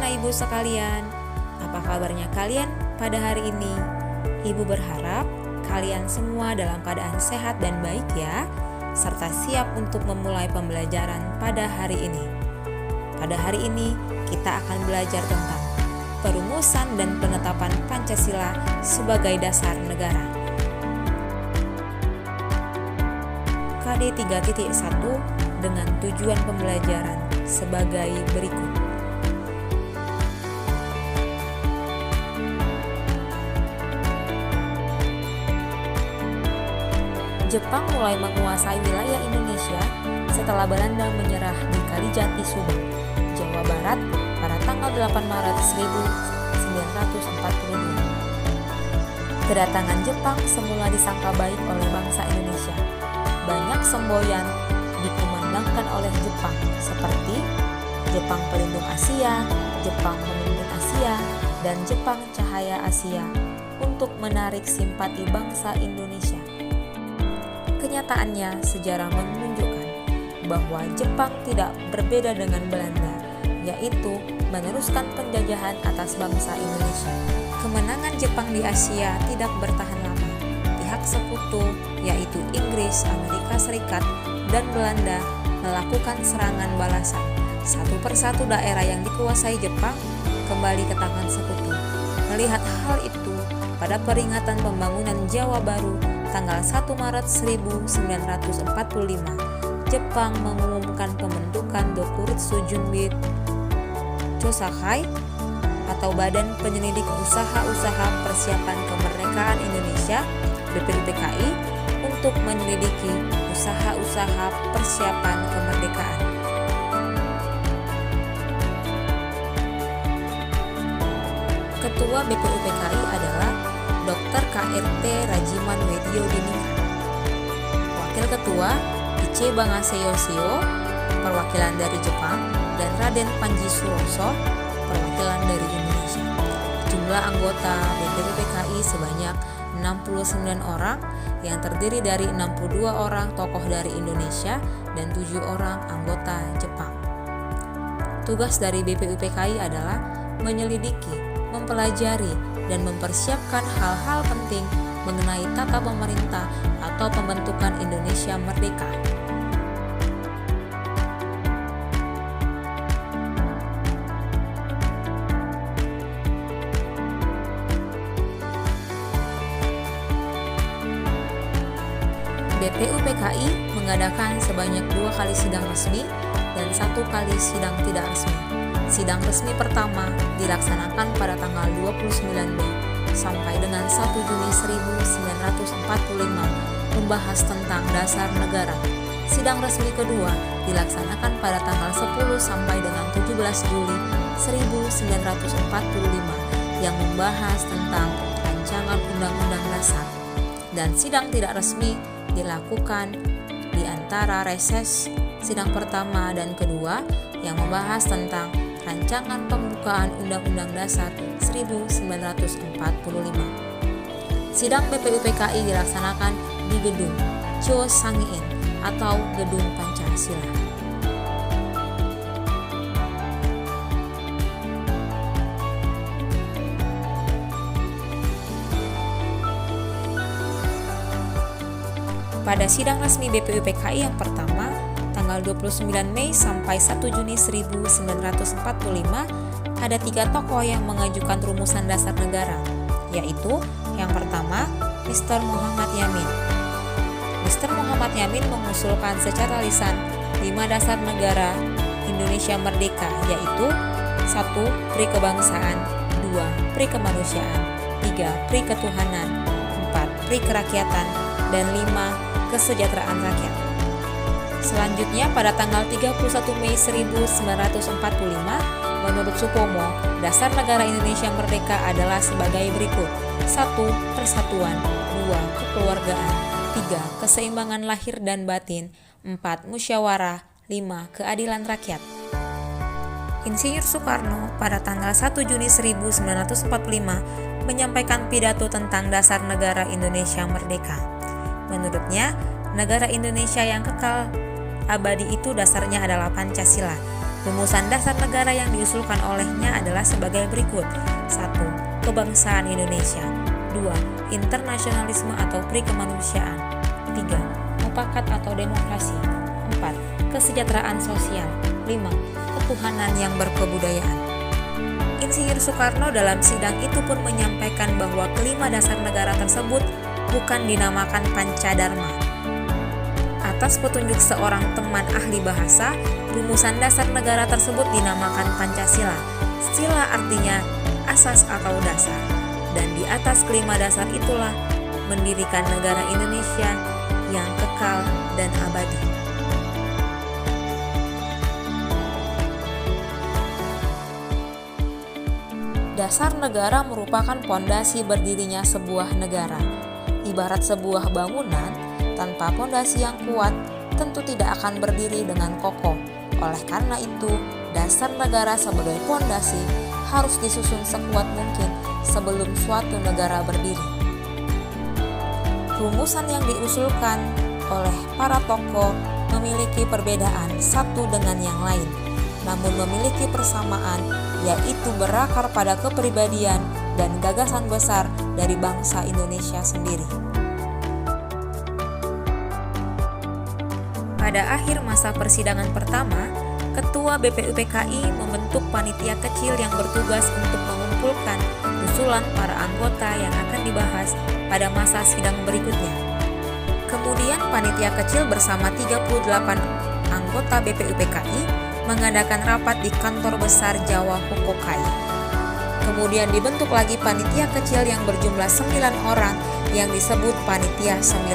Bagaimana ibu sekalian? Apa kabarnya kalian pada hari ini? Ibu berharap kalian semua dalam keadaan sehat dan baik ya, serta siap untuk memulai pembelajaran pada hari ini. Pada hari ini kita akan belajar tentang perumusan dan penetapan Pancasila sebagai dasar negara. KD 3.1 dengan tujuan pembelajaran sebagai berikut. Jepang mulai menguasai wilayah Indonesia setelah Belanda menyerah di Kalijati, Subang, Jawa Barat pada tanggal 8 Maret 1942. Kedatangan Jepang semula disangka baik oleh bangsa Indonesia. Banyak semboyan dikumandangkan oleh Jepang seperti Jepang Pelindung Asia, Jepang Pemimpin Asia, dan Jepang Cahaya Asia untuk menarik simpati bangsa Indonesia. Kenyataannya, sejarah menunjukkan bahwa Jepang tidak berbeda dengan Belanda, yaitu meneruskan penjajahan atas bangsa Indonesia. Kemenangan Jepang di Asia tidak bertahan lama. Pihak sekutu, yaitu Inggris, Amerika Serikat, dan Belanda melakukan serangan balasan. Satu persatu daerah yang dikuasai Jepang kembali ke tangan sekutu. Melihat hal itu, pada peringatan pembangunan Jawa Baru tanggal 1 Maret 1945, Jepang mengumumkan pembentukan Dokuritsu Junbei Chosakai atau Badan Penyelidik Usaha-Usaha Persiapan Kemerdekaan Indonesia (BPUPKI) untuk menyelidiki usaha-usaha persiapan kemerdekaan. Ketua BPUPKI adalah Dr. KRT Rajiman Weddio Diningrat. Wakil Ketua Iche Bangaseo, perwakilan dari Jepang, dan Raden Panji Suroso, perwakilan dari Indonesia. Jumlah anggota BPUPKI sebanyak 69 orang yang terdiri dari 62 orang tokoh dari Indonesia dan 7 orang anggota Jepang. Tugas dari BPUPKI adalah menyelidiki, mempelajari, dan mempersiapkan hal-hal penting mengenai tata pemerintah atau pembentukan Indonesia merdeka. BPUPKI mengadakan sebanyak 2 kali sidang resmi dan 1 kali sidang tidak resmi. Sidang resmi pertama dilaksanakan pada tanggal 29 Mei sampai dengan 1 Juni 1945 membahas tentang dasar negara. Sidang resmi kedua dilaksanakan pada tanggal 10 sampai dengan 17 Juli 1945 yang membahas tentang rancangan Undang-Undang Dasar. Dan sidang tidak resmi dilakukan di antara reses sidang pertama dan kedua yang membahas tentang rancangan pembukaan Undang-Undang Dasar 1945. Sidang BPUPKI dilaksanakan di Gedung Chosangiin atau Gedung Pancasila. Pada sidang resmi BPUPKI yang pertama, tanggal 29 Mei sampai 1 Juni 1945, ada 3 tokoh yang mengajukan rumusan dasar negara, yaitu yang pertama, Mr. Muhammad Yamin. Mr. Muhammad Yamin mengusulkan secara lisan 5 dasar negara Indonesia merdeka, yaitu 1. Pri kebangsaan, 2. Pri kemanusiaan, 3. Pri ketuhanan, 4. Pri kerakyatan, dan 5. Kesejahteraan rakyat. Selanjutnya pada tanggal 31 Mei 1945, menurut Supomo, dasar negara Indonesia merdeka adalah sebagai berikut. 1. Persatuan, 2. Kekeluargaan, 3. Keseimbangan lahir dan batin, 4. Musyawarah, 5. Keadilan rakyat. Insinyur Soekarno pada tanggal 1 Juni 1945 menyampaikan pidato tentang dasar negara Indonesia merdeka. Menurutnya, negara Indonesia yang kekal abadi itu dasarnya adalah Pancasila, Rumusan dasar negara yang diusulkan olehnya adalah sebagai berikut. 1. Kebangsaan Indonesia. 2. Internasionalisme atau pri-kemanusiaan. 3. Mufakat atau demokrasi. 4. Kesejahteraan sosial. 5. Ketuhanan yang berkebudayaan. Insinyur Soekarno dalam sidang itu pun menyampaikan bahwa kelima dasar negara tersebut bukan dinamakan Pancadharma. Atas petunjuk seorang teman ahli bahasa, rumusan dasar negara tersebut dinamakan Pancasila. Sila artinya asas atau dasar. Dan di atas kelima dasar itulah mendirikan negara Indonesia yang kekal dan abadi. Dasar negara merupakan pondasi berdirinya sebuah negara. Ibarat sebuah bangunan, tanpa pondasi yang kuat, tentu tidak akan berdiri dengan kokoh. Oleh karena itu, dasar negara sebagai pondasi harus disusun sekuat mungkin sebelum suatu negara berdiri. Rumusan yang diusulkan oleh para tokoh memiliki perbedaan satu dengan yang lain, namun memiliki persamaan, yaitu berakar pada kepribadian dan gagasan besar dari bangsa Indonesia sendiri. Pada akhir masa persidangan pertama, Ketua BPUPKI membentuk panitia kecil yang bertugas untuk mengumpulkan usulan para anggota yang akan dibahas pada masa sidang berikutnya. Kemudian panitia kecil bersama 38 anggota BPUPKI mengadakan rapat di kantor besar Jawa Hokokai. Kemudian dibentuk lagi panitia kecil yang berjumlah 9 orang yang disebut Panitia 9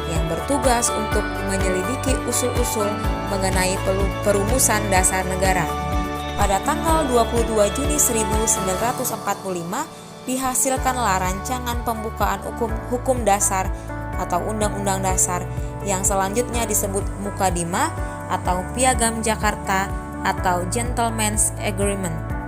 yang bertugas untuk menyelidiki usul-usul mengenai perumusan dasar negara. Pada tanggal 22 Juni 1945 dihasilkanlah rancangan pembukaan hukum dasar atau Undang-Undang Dasar yang selanjutnya disebut Mukadimah atau Piagam Jakarta atau Gentleman's Agreement.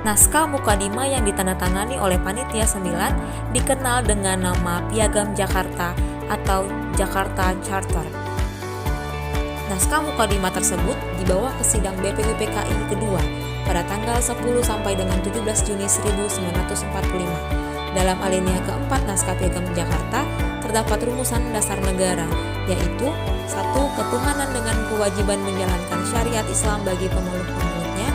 Naskah Mukadimah yang ditandatangani oleh Panitia 9 dikenal dengan nama Piagam Jakarta atau Jakarta Charter. Naskah Mukadimah tersebut dibawa ke sidang BPUPKI kedua pada tanggal 10 sampai dengan 17 Juni 1945. Dalam alinea keempat naskah Piagam Jakarta terdapat rumusan dasar negara, yaitu 1. Ketuhanan dengan kewajiban menjalankan syariat Islam bagi pemeluk-pemeluknya.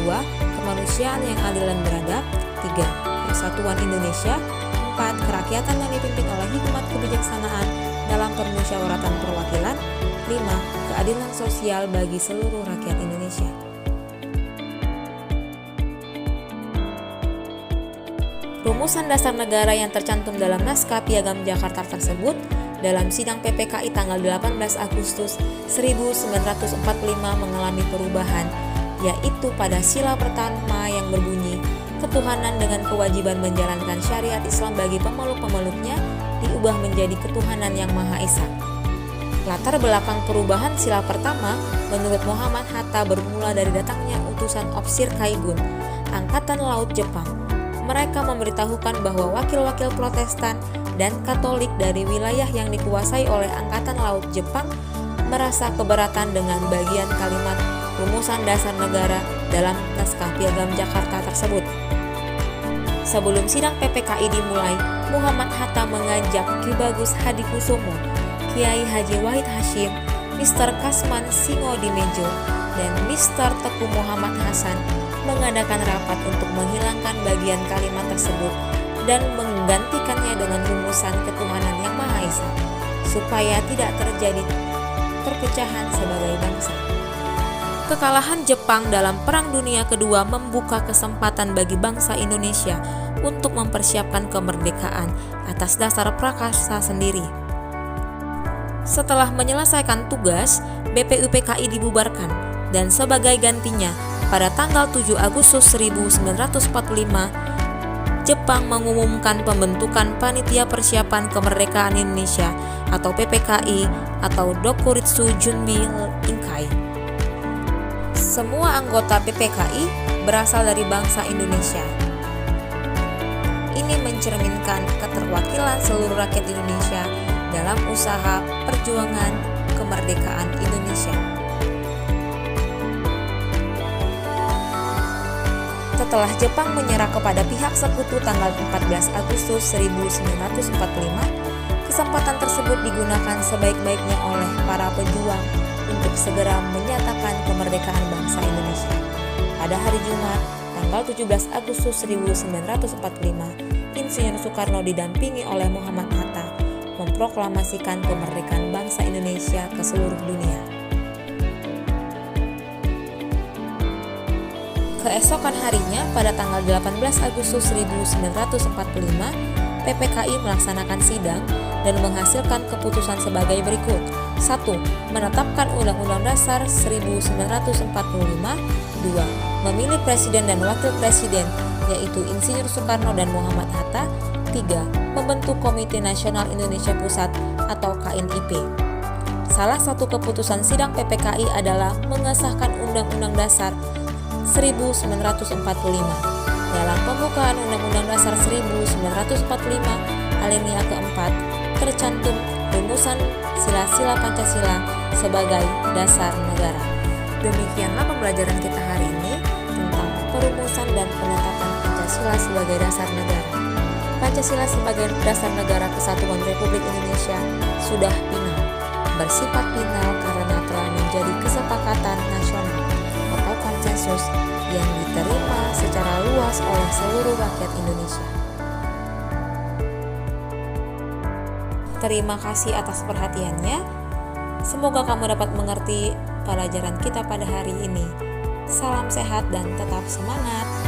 2. Kemanusiaan yang adil dan beradab. 3. Persatuan Indonesia. 4. Kerakyatan yang dipimpin oleh hikmat kebijaksanaan dalam permusyawaratan perwakilan. 5. Keadilan sosial bagi seluruh rakyat Indonesia. Rumusan dasar negara yang tercantum dalam naskah Piagam Jakarta tersebut dalam sidang PPKI tanggal 18 Agustus 1945 mengalami perubahan, yaitu pada sila pertama yang berbunyi ketuhanan dengan kewajiban menjalankan syariat Islam bagi pemeluk-pemeluknya diubah menjadi ketuhanan yang Maha Esa. Latar belakang perubahan sila pertama menurut Muhammad Hatta bermula dari datangnya utusan Opsir Kaigun, Angkatan Laut Jepang. Mereka memberitahukan bahwa wakil-wakil Protestan dan Katolik dari wilayah yang dikuasai oleh Angkatan Laut Jepang merasa keberatan dengan bagian kalimat rumusan dasar negara dalam naskah Piagam Jakarta tersebut. Sebelum sidang PPKI dimulai, Muhammad Hatta mengajak Ki Bagus Hadikusumo, Kiai Haji Wahid Hashim, Mr. Kasman Singo-Dimejo, dan Mr. Teku Muhammad Hasan mengadakan rapat untuk menghilangkan bagian kalimat tersebut dan menggantikannya dengan rumusan ketuhanan yang Maha Esa, supaya tidak terjadi perpecahan sebagai bangsa. Kekalahan Jepang dalam Perang Dunia Kedua membuka kesempatan bagi bangsa Indonesia untuk mempersiapkan kemerdekaan atas dasar prakarsa sendiri. Setelah menyelesaikan tugas, BPUPKI dibubarkan dan sebagai gantinya pada tanggal 7 Agustus 1945, Jepang mengumumkan pembentukan Panitia Persiapan Kemerdekaan Indonesia atau PPKI atau Dokuritsu Junbi Inkai. Semua anggota PPKI berasal dari bangsa Indonesia. Ini mencerminkan keterwakilan seluruh rakyat Indonesia dalam usaha perjuangan kemerdekaan Indonesia. Setelah Jepang menyerah kepada pihak sekutu tanggal 14 Agustus 1945, kesempatan tersebut digunakan sebaik-baiknya oleh para pejuang untuk segera menyatakan kemerdekaan bangsa Indonesia. Pada hari Jumat, tanggal 17 Agustus 1945, Insinyur Soekarno didampingi oleh Muhammad Hatta memproklamasikan kemerdekaan bangsa Indonesia ke seluruh dunia. Keesokan harinya, pada tanggal 18 Agustus 1945, PPKI melaksanakan sidang dan menghasilkan keputusan sebagai berikut. 1. Menetapkan Undang-Undang Dasar 1945. 2. Memilih Presiden dan Wakil Presiden, yaitu Insinyur Soekarno dan Muhammad Hatta. 3. Membentuk Komite Nasional Indonesia Pusat atau KNIP. Salah satu keputusan sidang PPKI adalah mengesahkan Undang-Undang Dasar 1945. Dalam pembukaan Undang-Undang Dasar 1945 alinea keempat tercantum rumusan sila-sila Pancasila sebagai dasar negara. Demikianlah pembelajaran kita hari ini tentang perumusan dan penetapan Pancasila sebagai dasar negara. Pancasila sebagai dasar negara kesatuan Republik Indonesia sudah final. Bersifat final karena telah menjadi kesepakatan nasional atau konsensus yang diterima secara luas oleh seluruh rakyat Indonesia. Terima kasih atas perhatiannya. Semoga kamu dapat mengerti pelajaran kita pada hari ini. Salam sehat dan tetap semangat.